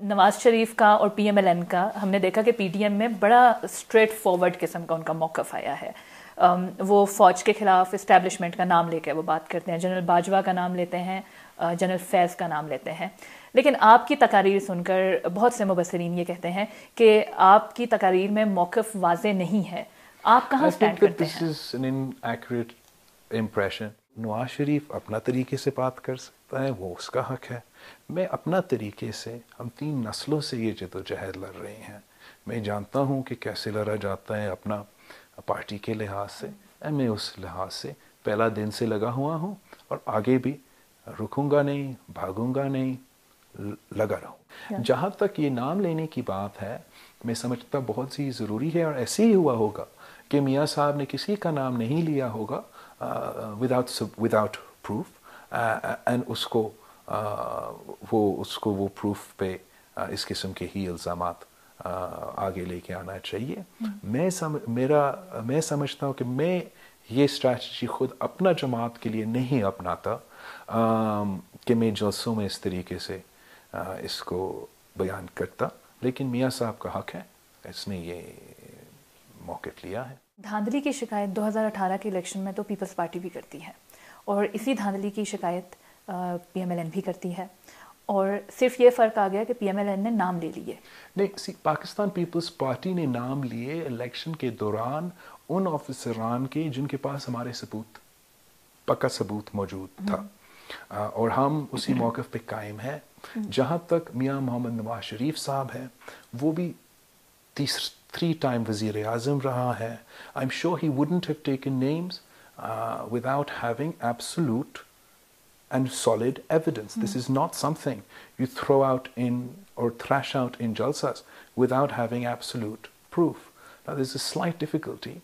नवाज शरीफ का और PMLN का हमने देखा कि PDM में बड़ा स्ट्रेट फॉरवर्ड किस्म का उनका मौक़िफ़ आया है. वो फ़ौज के ख़िलाफ़ इस्टेब्लिशमेंट का नाम लेकर वो बात करते हैं, जनरल बाजवा का नाम लेते हैं, जनरल फैज़ का नाम लेते हैं. लेकिन आपकी तकारीर सुनकर बहुत से मुबस्सिरीन ये कहते हैं कि आपकी तकारीर में मौक़िफ़ वाज़ेह नहीं है. आप कहाँ स्टैंड करते हैं? This is an inaccurate impression. Nawaz Sharif अपना तरीके से बात कर सकता है, वो उसका हक है. मैं अपना तरीके से, हम 3 नस्लों से ये जदोजहद लड़ रहे हैं. मैं जानता हूँ कि कैसे लड़ा जाता है अपना पार्टी के लिहाज से. मैं उस लिहाज से पहला दिन से लगा हुआ हूँ और आगे भी रुकूंगा नहीं, भागूंगा नहीं, लगा रहूँ. जहाँ तक ये नाम लेने की बात है, मैं समझता बहुत सी ज़रूरी है और ऐसे ही हुआ होगा कि मियाँ साहब ने किसी का नाम नहीं लिया होगा विदाउट प्रूफ एंड उसको वो प्रूफ पे इस किस्म के ही इल्ज़ामात आगे लेके आना चाहिए. मैं समझता हूँ कि मैं ये स्ट्रैटेजी खुद अपना जमात के लिए नहीं अपनाता कि मैं जलसों में इस तरीके से इसको बयान करता. लेकिन मियाँ साहब का हक है, इसने ये मौक़िफ़ लिया है. धांधली की शिकायत 2018 के इलेक्शन में तो पीपल्स पार्टी भी करती है और इसी धांधली की शिकायत PMLN भी करती है और सिर्फ ये फ़र्क आ गया कि PMLN ने नाम ले लिए. नहीं, पाकिस्तान पीपल्स पार्टी ने नाम लिए इलेक्शन के दौरान उन ऑफिसरान के जिनके पास हमारे पक्का सबूत मौजूद था और हम उसी मौक़िफ़ पे कायम हैं. जहाँ तक मियाँ मोहम्मद नवाज शरीफ साहब हैं, वो भी 3 टाइम वज़ीर आज़म रहा है. I am sure he wouldn't have taken names without having absolute and solid evidence. This is not something you throw out in or thrash out in jalsas without having absolute proof. Now there's a slight difficulty.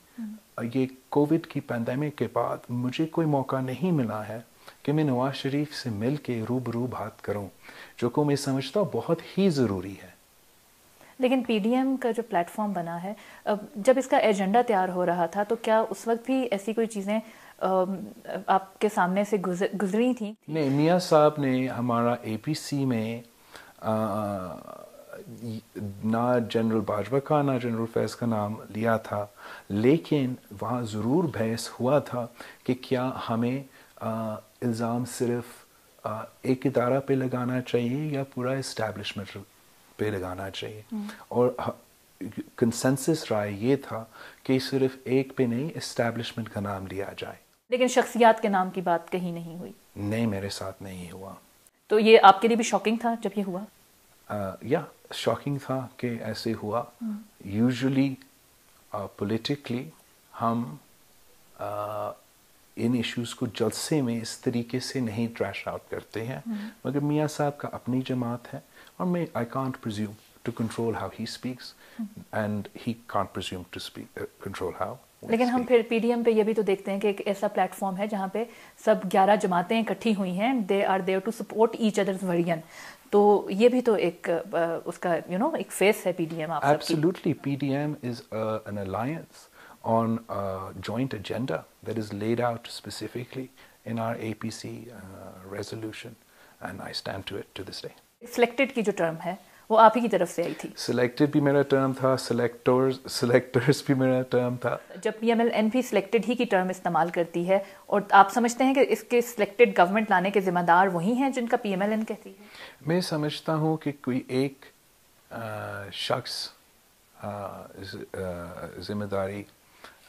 ये Covid की pandemic के बाद मुझे कोई मौका नहीं मिला है कि मैं नवाज शरीफ से मिल के रूबरू बात करूं, जो को मैं समझता हूँ बहुत ही ज़रूरी है. लेकिन PDM का जो प्लेटफॉर्म बना है, जब इसका एजेंडा तैयार हो रहा था तो क्या उस वक्त भी ऐसी कोई चीज़ें आपके सामने से गुजरी थी? नहीं, मियाँ साहब ने हमारा APC में ना जनरल बाजवा का ना जनरल फैज़ का नाम लिया था, लेकिन वहाँ ज़रूर बहस हुआ था कि क्या हमें इल्ज़ाम सिर्फ एक इदारा पे लगाना चाहिए या पूरा इस्टेब्लिशमेंट पे लगाना चाहिए. और कंसेंसस राय ये था कि सिर्फ एक पे नहीं, इस्टेब्लिशमेंट का नाम लिया जाए. लेकिन शख्सियात के नाम की बात कहीं नहीं हुई? नहीं, मेरे साथ नहीं हुआ. तो ये आपके लिए भी शॉकिंग था जब ये हुआ? या शॉकिंग था कि ऐसे हुआ. यूजुअली पॉलिटिकली हम इन इश्यूज़ को जलसे में इस तरीके से नहीं ट्रैश आउट करते हैं, मगर मियाँ साहब का अपनी जमात है और मैं I can't presume to control how he speaks and he can't presume to control how. लेकिन हम फिर PDM पे ये भी तो देखते हैं कि एक ऐसा प्लेटफॉर्म है जहाँ पे सब 11 जमातें इकट्ठी हुई हैं, they are there to support each others version. तो ये भी तो एक उसका एक फेस है PDM. आप Absolutely, PDM is an alliance on a joint agenda that is laid out specifically in our APC resolution, and I stand to it to this day. Selected की जो टर्म है वो आप ही की तरफ से आई थी? Selected भी मेरा टर्म था, selectors भी मेरा टर्म था. जब PMLN भी selected ही की टर्म इस्तेमाल करती है, और आप समझते हैं कि इसके selected गवर्नमेंट लाने के जिम्मेदार वही हैं जिनका PMLN कहती है? मैं समझता हूँ कि कोई एक शख्स जिम्मेदारी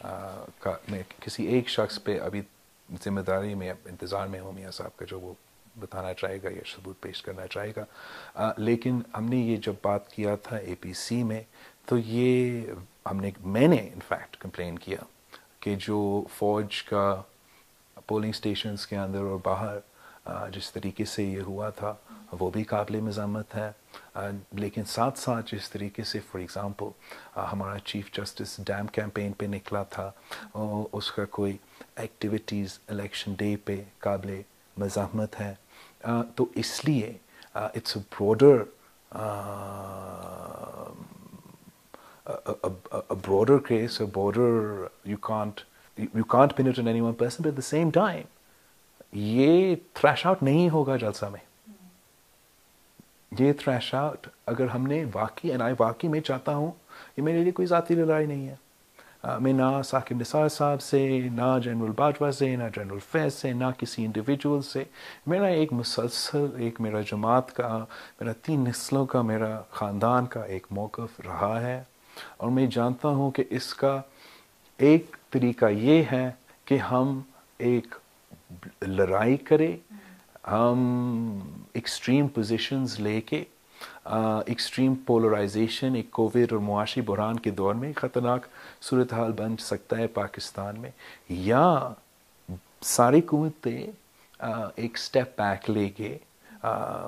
का, मैं किसी एक शख्स पे अभी जिम्मेदारी में इंतज़ार में हूँ मियाँ साहब का, जो वो बताना चाहेगा या सबूत पेश करना चाहेगा. लेकिन हमने ये जब बात किया था APC में, तो ये मैंने इनफैक्ट कंप्लेन किया कि जो फ़ौज का पोलिंग स्टेशंस के अंदर और बाहर जिस तरीके से ये हुआ था वो भी काबिल मज़म्मत है. लेकिन साथ साथ जिस तरीके से फॉर एग्ज़ाम्पल हमारा चीफ जस्टिस डैम कैंपेन पे निकला था, उसका कोई एक्टिविटीज़ इलेक्शन डे पे काबिल मज़म्मत है. तो इसलिए it's a broader a broader case, a broader, you can't pin it on any one person, but at the same time, ये thrash out नहीं होगा जलसा में. یہ تھریش آؤٹ اگر ہم نے واقعی میں چاہتا ہوں، یہ میرے لیے کوئی ذاتی لڑائی نہیں ہے. میں نہ ثاقب نثار صاحب سے، نہ جنرل باجوہ سے، نہ جنرل فیض سے، نہ کسی انڈیویجول سے. میرا ایک مسلسل میرا جماعت کا، میرا 3 نسلوں کا، میرا خاندان کا ایک موقف رہا ہے. اور میں جانتا ہوں کہ اس کا ایک طریقہ یہ ہے کہ ہم ایک لڑائی کریں، ہم ایکسٹریم پوزیشنز لے کے، ایکسٹریم پولرائزیشن ایک کووڈ اور معاشی بحران کے دور میں خطرناک صورتحال بن سکتا ہے پاکستان میں، یا ساری قوتیں ایک سٹیپ بیک لے کے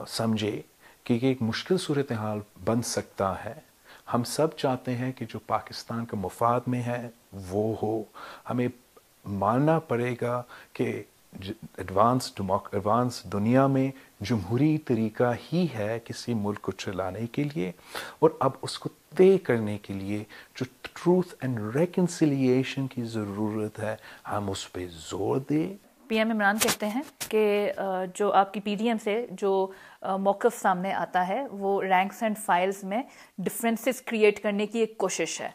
سمجھے کہ یہ ایک مشکل صورتحال بن سکتا ہے. ہم سب چاہتے ہیں کہ جو پاکستان کا مفاد میں ہے وہ ہو. ہمیں ماننا پڑے گا کہ ایڈوانس دنیا میں جمہوری طریقہ ہی ہے کسی ملک کو چلانے کے لیے، اور اب اس کو طے کرنے کے لیے جو ٹروتھ اینڈ ریکنسیلیشن کی ضرورت ہے، ہم اس پہ زور دیں. پی ایم عمران کہتے ہیں کہ جو آپ کی پی ڈی ایم سے جو موقف سامنے آتا ہے وہ رینکس اینڈ فائلز میں ڈفرینسز کریٹ کرنے کی ایک کوشش ہے.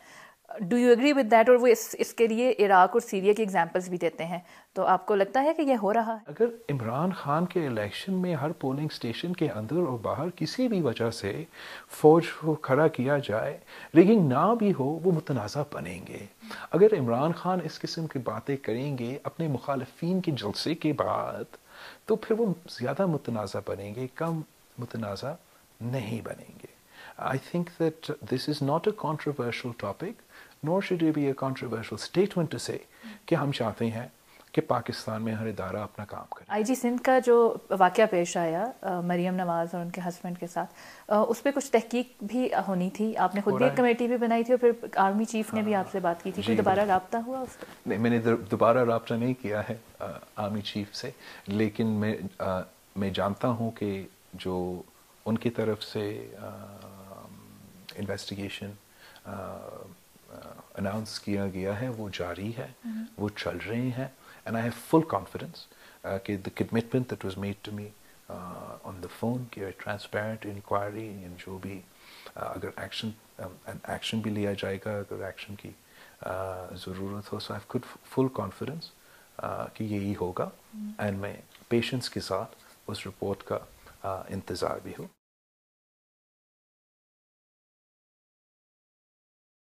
Do you agree with that? اور وہ اس کے لیے عراق اور سیریا کے ایگزامپلس بھی دیتے ہیں. تو آپ کو لگتا ہے کہ یہ ہو رہا ہے؟ اگر عمران خان کے الیکشن میں ہر پولنگ اسٹیشن کے اندر اور باہر کسی بھی وجہ سے فوج کو کھڑا کیا جائے، ریگنگ نہ بھی ہو، وہ متنازع بنیں گے. اگر عمران خان اس قسم کی باتیں کریں گے اپنے مخالفین کے جلسے کے بعد، تو پھر وہ زیادہ متنازع بنیں گے، کم متنازع نہیں بنیں گے. I think that this is not a controversial topic, nor should it be a controversial statement to say کہ ہم چاہتے ہیں کہ پاکستان میں ہر ادارہ اپنا کام کرے. آئی جی سندھ کا جو واقعہ پیش آیا مریم نواز اور ان کے ہسبینڈ کے ساتھ، اس پہ کچھ تحقیق بھی ہونی تھی. آپ نے خود بھی ایک کمیٹی بھی بنائی تھی، اور پھر آرمی چیف نے بھی آپ سے بات کی تھی. کوئی دوبارہ رابطہ ہوا اس پہ؟ نہیں، میں نے دوبارہ رابطہ نہیں کیا ہے آرمی چیف سے، لیکن میں جانتا ہوں کہ جو ان کی طرف سے انویسٹیگیشن اناؤنس کیا گیا ہے وہ جاری ہے، وہ چل رہے ہیں. And I have full confidence کہ the commitment that was made to me on the phone کہ transparent inquiry and جو بھی اگر ایکشن بھی لیا جائے گا اگر ایکشن کی ضرورت ہو. So I have full confidence کہ یہی ہوگا، and میں پیشنس کے ساتھ اس رپورٹ کا انتظار بھی ہوں.